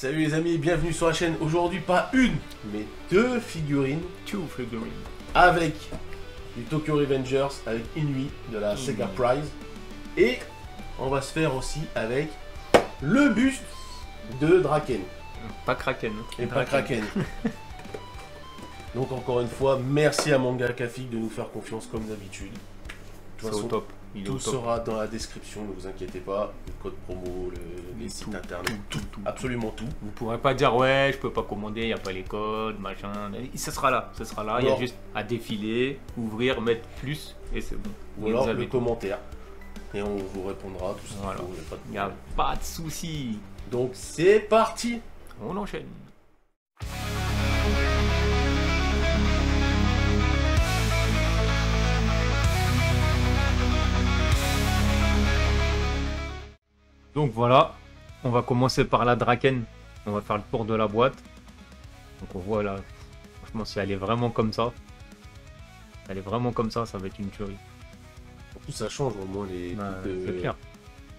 Salut les amis, bienvenue sur la chaîne. Aujourd'hui, pas une, mais deux figurines. Avec du Tokyo Revengers, avec Inui de la Sega Prize. Et on va se faire aussi avec le buste de Draken. Pas Kraken. Et pas Kraken. Donc encore une fois, merci à Manga Café de nous faire confiance comme d'habitude. C'est au top. Tout sera dans la description, ne vous inquiétez pas. Le code promo, les sites internet, tout, absolument tout. Vous pourrez pas dire ouais, je peux pas commander, il n'y a pas les codes, machin. Ce sera là, il y a juste à défiler, ouvrir, mettre plus et c'est bon. Ou alors le commentaire. Et on vous répondra, tout ça. Voilà. Il n'y a pas de souci. Donc c'est parti. On enchaîne. Donc voilà, on va commencer par la Draken. On va faire le tour de la boîte. Donc on voit là, franchement si elle est vraiment comme ça, ça va être une tuerie. Surtout ça change au moins les c'est clair.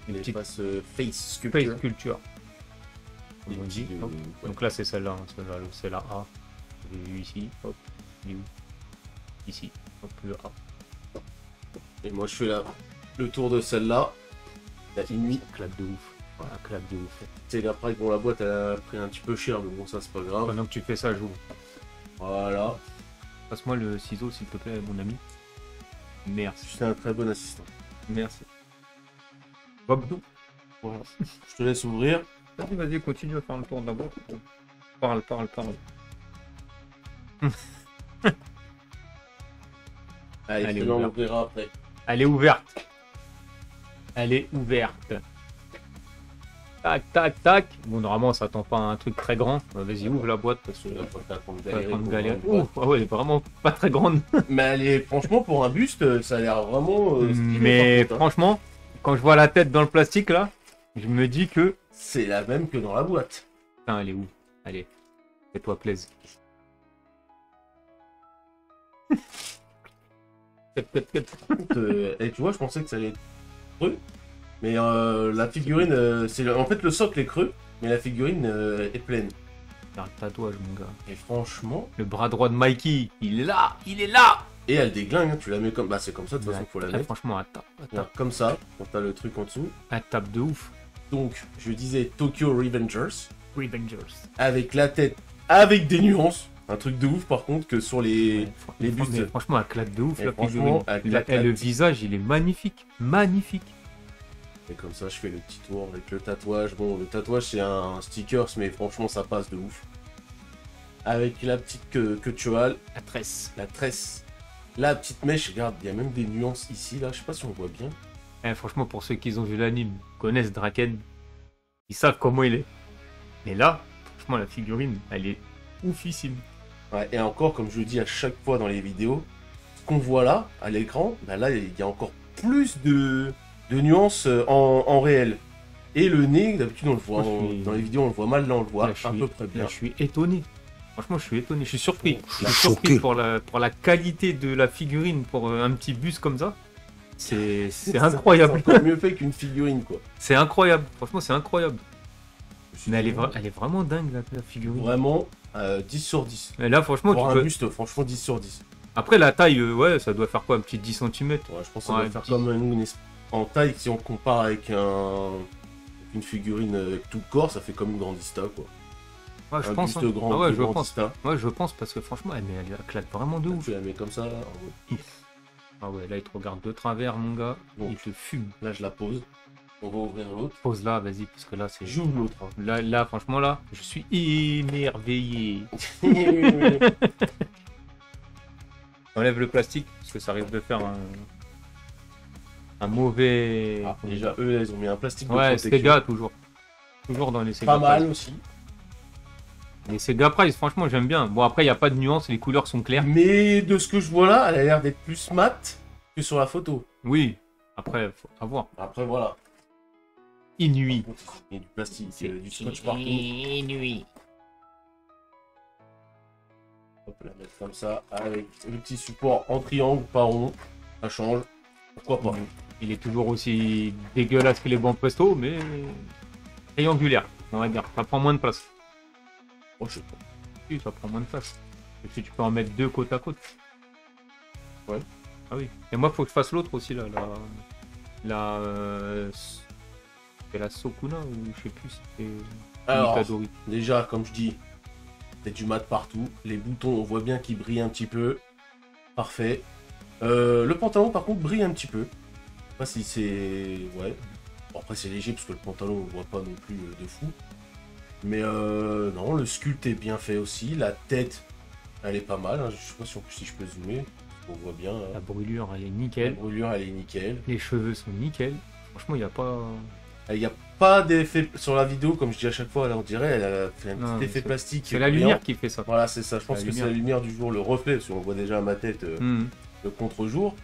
Les petites face sculpture. Les On dit. ouais. Donc là c'est celle-là, hein, c'est la A. Vous avez vu ici, hop, il est où? Ici, hop, le A. Et moi je fais le tour de celle-là. La Inui. Claque de ouf. Voilà, claque de ouf. C'est après bon la boîte elle a pris un petit peu cher mais bon ça c'est pas grave. Pendant que tu fais ça, j'ouvre. Voilà. Passe-moi le ciseau s'il te plaît mon ami. Merci. C'est un très bon assistant. Merci. Bobdou. Voilà. Je te laisse ouvrir. Vas-y, continue à faire le tour de la boîte. Parle. Allez, on l'ouvrira après. Elle est ouverte. Tac. Bon, normalement, ça attend pas un truc très grand. Vas-y, ouvre la boîte parce que t'as galère. Oh, ouais, elle est vraiment pas très grande. Mais elle est, franchement, pour un buste, ça a l'air vraiment. Mais franchement, quand je vois la tête dans le plastique là, je me dis que. C'est la même que dans la boîte. Putain, elle est où? Allez, fais-toi plaisir. Et tu vois, je pensais que ça allait être creux. Mais la figurine, en fait, le socle est creux, mais la figurine est pleine. Un tatouage, mon gars. Et franchement. Le bras droit de Mikey, il est là! Et elle déglingue, hein, tu la mets comme. Bah, c'est comme ça, de toute façon, faut la mettre. Franchement, elle tape. Comme ça, quand t'as le truc en dessous. Elle tape de ouf. Donc, je disais Tokyo Revengers. Avec la tête, avec des nuances. Un truc de ouf, par contre, que sur les bustes. Franchement, elle claque de ouf, et la figurine. Le visage, il est magnifique. Et comme ça, je fais le petit tour avec le tatouage. Bon, le tatouage, c'est un stickers, mais franchement, ça passe de ouf. Avec la petite queue de cheval. La tresse. La petite mèche, regarde, il y a même des nuances ici, là. Je sais pas si on voit bien. Franchement, pour ceux qui ont vu l'anime, connaissent Draken, ils savent comment il est. Mais là, franchement, la figurine, elle est oufissime. Ouais, et encore, comme je le dis à chaque fois dans les vidéos, ce qu'on voit là, à l'écran, bah là, il y a encore plus de nuances en réel. Et le nez, d'habitude, on le voit dans les vidéos, on le voit mal, là, on le voit à peu près bien. Là, je suis étonné. Franchement, je suis étonné, je suis surpris. Je suis surpris pour la qualité de la figurine, pour un petit bus comme ça. C'est incroyable. C'est encore mieux fait qu'une figurine, quoi. C'est incroyable, franchement, c'est incroyable. Mais elle est vraiment dingue, la figurine. Vraiment, 10 sur 10. Mais là, franchement, pour un buste, franchement, 10 sur 10. Après, la taille, ouais, ça doit faire quoi, un petit 10 cm? Ouais, je pense que ça doit faire comme en taille, si on compare avec une figurine avec tout le corps, ça fait comme une grandista, quoi. Ouais, je pense. Grand, ouais, je pense. Ouais, je pense, parce que franchement, elle claque vraiment de ouf. Tu la mets comme ça. Ah ouais, là, il te regarde de travers, mon gars. Donc, il te fume. Là, je la pose. On va ouvrir l'autre. Pose là, vas-y, parce que là, c'est. J'ouvre l'autre. Hein. Là, franchement, là, je suis émerveillé. Enlève le plastique, parce que ça risque de faire un mauvais. Ah, déjà, eux, ils ont mis un plastique de protection. Ouais, Sega, toujours. Toujours dans les Sega. Pas mal aussi. Les Sega Prize, franchement, j'aime bien. Bon, après, il n'y a pas de nuance, les couleurs sont claires. Mais de ce que je vois là, elle a l'air d'être plus mat que sur la photo. Oui, après, faut avoir. Après, voilà. Inui. Il y a du plastique, du scotch partout. Inui. Hop, la mettre comme ça, avec le petit support en triangle, pas rond. Ça change. Pourquoi pas. Il est toujours aussi dégueulasse que les bancs Presto, mais triangulaire, on va dire. Ça prend moins de place. Oh, je sais pas. Oui, ça prend moins de place. Et puis tu peux en mettre 2 côte à côte. Ouais. Ah oui. Et moi, faut que je fasse l'autre aussi, là. C'est la Sokuna ou je sais plus si c'est Alors, Mikadori. déjà, comme je dis, c'est du mat partout. Les boutons, on voit bien qu'ils brillent un petit peu. Parfait. Le pantalon, par contre, brille un petit peu. Je sais pas si c'est... Ouais. Bon, après, c'est léger parce que le pantalon, on le voit pas non plus de fou. Mais non, le sculpte est bien fait aussi. La tête, elle est pas mal. Hein. Je sais pas si je peux zoomer. On voit bien. Là. La brûlure, elle est nickel. La brûlure, elle est nickel. Les cheveux sont nickel. Franchement, il n'y a pas... Il n'y a pas d'effet sur la vidéo, comme je dis à chaque fois, là, on dirait, elle a fait un petit effet plastique. C'est la lumière qui fait ça. Voilà, c'est ça. Je pense que c'est la lumière du jour, le reflet, parce qu'on voit déjà à ma tête le contre-jour.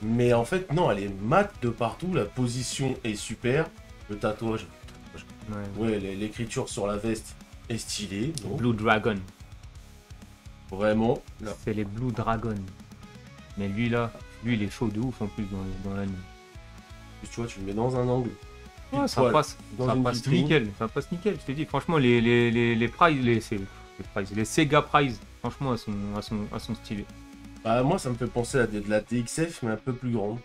Mais en fait, non, elle est mate de partout. La position est super. Le tatouage, ouais, l'écriture sur la veste est stylée. Donc. Blue Dragon. Vraiment. C'est les Blue Dragon. Mais lui, là, il est chaud de ouf en plus dans l'anime. Tu vois, tu le mets dans un angle. Ouais, ça passe nickel, ça passe nickel, je te dis, franchement, les prize, les Sega Prize, franchement, elles sont stylées. Bah, moi, ça me fait penser à de la TXF, mais un peu plus grande.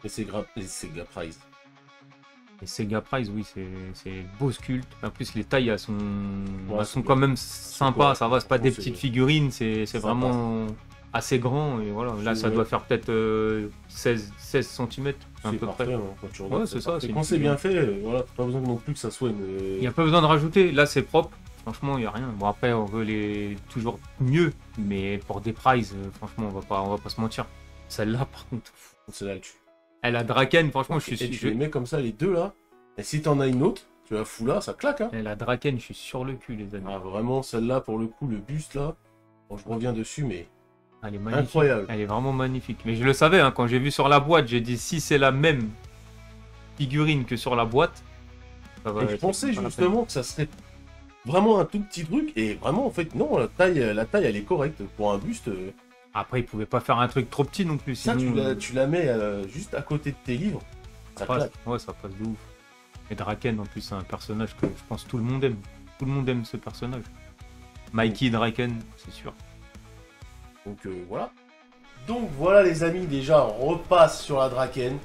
Les Sega Prize. Les Sega Prize, oui, c'est beau sculpte. En plus, les tailles, elles sont bien. quand même sympas, ça va, c'est pas des petites figurines, c'est vraiment assez grand. Et voilà, là, ça doit faire peut-être 16 cm. C'est parfait, hein, quand tu regardes. Ouais, c'est ça. Quand c'est bien fait, voilà, t'as pas besoin non plus que ça soit une... Il n'y a pas besoin de rajouter, là c'est propre, franchement il n'y a rien. Bon après on veut toujours mieux, mais pour des prizes, franchement on va pas se mentir. Celle-là par contre... Celle-là elle tue. Elle a Draken, franchement je suis... Et tu les mets comme ça les deux là, et si t'en as une autre, tu la fous là, ça claque hein. Elle a Draken, je suis sur le cul les amis. Ah vraiment, celle-là pour le coup, le buste là, bon, je reviens dessus mais... Elle est magnifique. Incroyable. Elle est vraiment magnifique. Mais je le savais, hein, quand j'ai vu sur la boîte, j'ai dit si c'est la même figurine que sur la boîte. Ça va, et je pensais justement que ça serait vraiment un tout petit truc. Et vraiment, en fait, non, la taille elle est correcte pour un buste. Après, ils pouvaient pas faire un truc trop petit non plus. Ça, sinon, tu la mets juste à côté de tes livres. Ça passe. Ouais, ça passe de ouf. Et Draken, en plus, c'est un personnage que je pense tout le monde aime. Tout le monde aime ce personnage. Mikey Draken, c'est sûr. Donc voilà. Donc voilà les amis, déjà on repasse sur la Draken.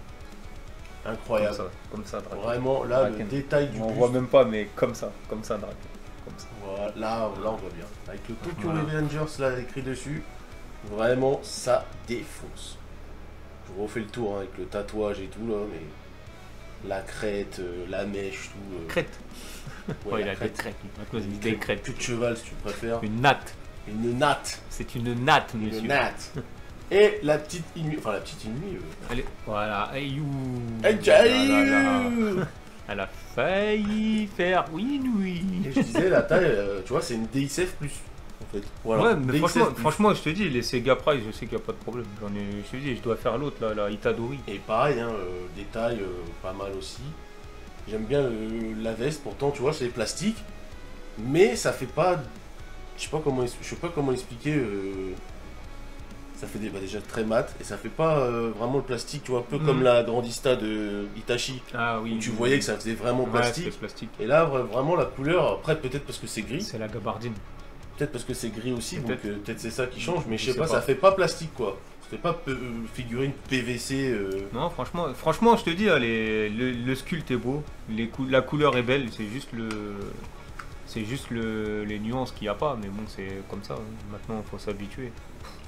Incroyable. Comme ça Draken. Vraiment là Draken. Le détail du buste. On voit même pas mais comme ça Draken. Comme ça. Voilà, là on voit bien. Avec le Tokyo Revengers là écrit dessus, vraiment ça défonce. Je refais le tour hein, avec le tatouage et tout là, mais la crête, la mèche, tout. Crête. Ouais, il a des crêtes. Des crêtes. Plus de cheval si tu préfères. Une natte. Une natte. C'est une natte, monsieur. Une natte. Et la petite Inui. Enfin, la petite Inui. Allez, voilà. Ayou. Elle a failli faire Inui. Et je disais, la taille, tu vois, c'est une DXF plus. En fait. Voilà. Ouais, mais franchement, je te dis, les Sega Prize, je sais qu'il n'y a pas de problème. Je te dis, je dois faire l'autre, là, la Itadori. Et pareil, hein, détail pas mal aussi. J'aime bien la veste, pourtant, tu vois, c'est plastique. Mais ça fait pas. Je sais pas comment expliquer. Ça fait déjà très mat et ça fait pas vraiment le plastique, tu vois, un peu comme la Grandista de Itachi. Ah oui. Où tu voyais que ça faisait vraiment plastique. Et là, vraiment la couleur, après peut-être parce que c'est gris. C'est la gabardine. Peut-être parce que c'est gris aussi, donc peut-être c'est ça qui change, mais je sais pas, ça fait pas plastique quoi. Ça fait pas figurine PVC. Non, franchement, je te dis, le sculpte est beau, la couleur est belle, c'est juste les nuances qu'il n'y a pas, mais bon, c'est comme ça. Hein. Maintenant, il faut s'habituer.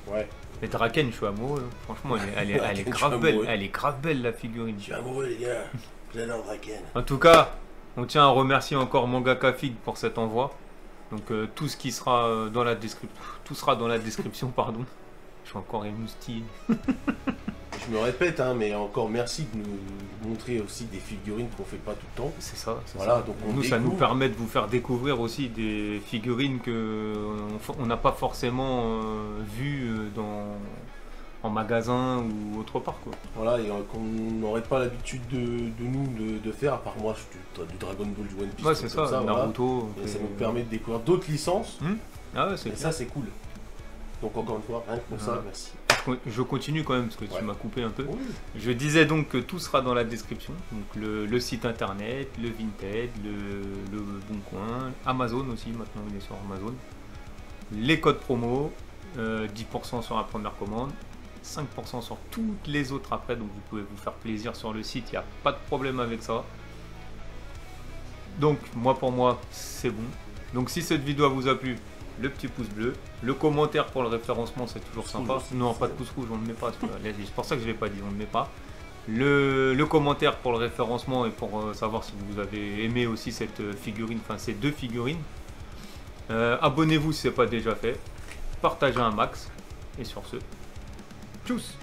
Ouais. Et Draken, je suis amoureux. Franchement, elle est grave belle. Elle est grave belle, la figurine. Je suis amoureux, les gars. J'adore Draken. En tout cas, on tient à remercier encore Mangaka Fig pour cet envoi. Donc, tout ce qui sera dans la description. Tout sera dans la description, pardon. Je suis encore émoustillé. Je me répète, hein, mais encore merci de nous montrer aussi des figurines qu'on fait pas tout le temps. C'est ça. Voilà, donc ça nous permet de vous faire découvrir aussi des figurines que on n'a pas forcément vues en magasin ou autre part, quoi. Voilà, et qu'on n'aurait pas l'habitude de faire, à part moi, du Dragon Ball, du One Piece. Ouais, c'est ça, Naruto. Voilà. Et ça nous permet de découvrir d'autres licences. Ah ouais, c'est ça, c'est cool. Donc encore une fois, rien que pour ça, merci. je continue quand même parce que Ouais. tu m'as coupé un peu. Oui. Je disais donc que tout sera dans la description. Donc le site internet, le Vinted, le Bon Coin, Amazon aussi, maintenant on est sur Amazon. Les codes promo, 10% sur la première commande, 5% sur toutes les autres après. Donc vous pouvez vous faire plaisir sur le site, il n'y a pas de problème avec ça. Donc pour moi, c'est bon. Donc si cette vidéo vous a plu, le petit pouce bleu, le commentaire pour le référencement, c'est toujours sympa. Non, pas de pouce rouge, on ne le met pas. C'est pour ça que je ne l'ai pas dit, on ne le met pas. Le commentaire pour le référencement et pour savoir si vous avez aimé aussi cette figurine, enfin ces deux figurines. Abonnez-vous si ce n'est pas déjà fait. Partagez un max. Et sur ce, tchuss!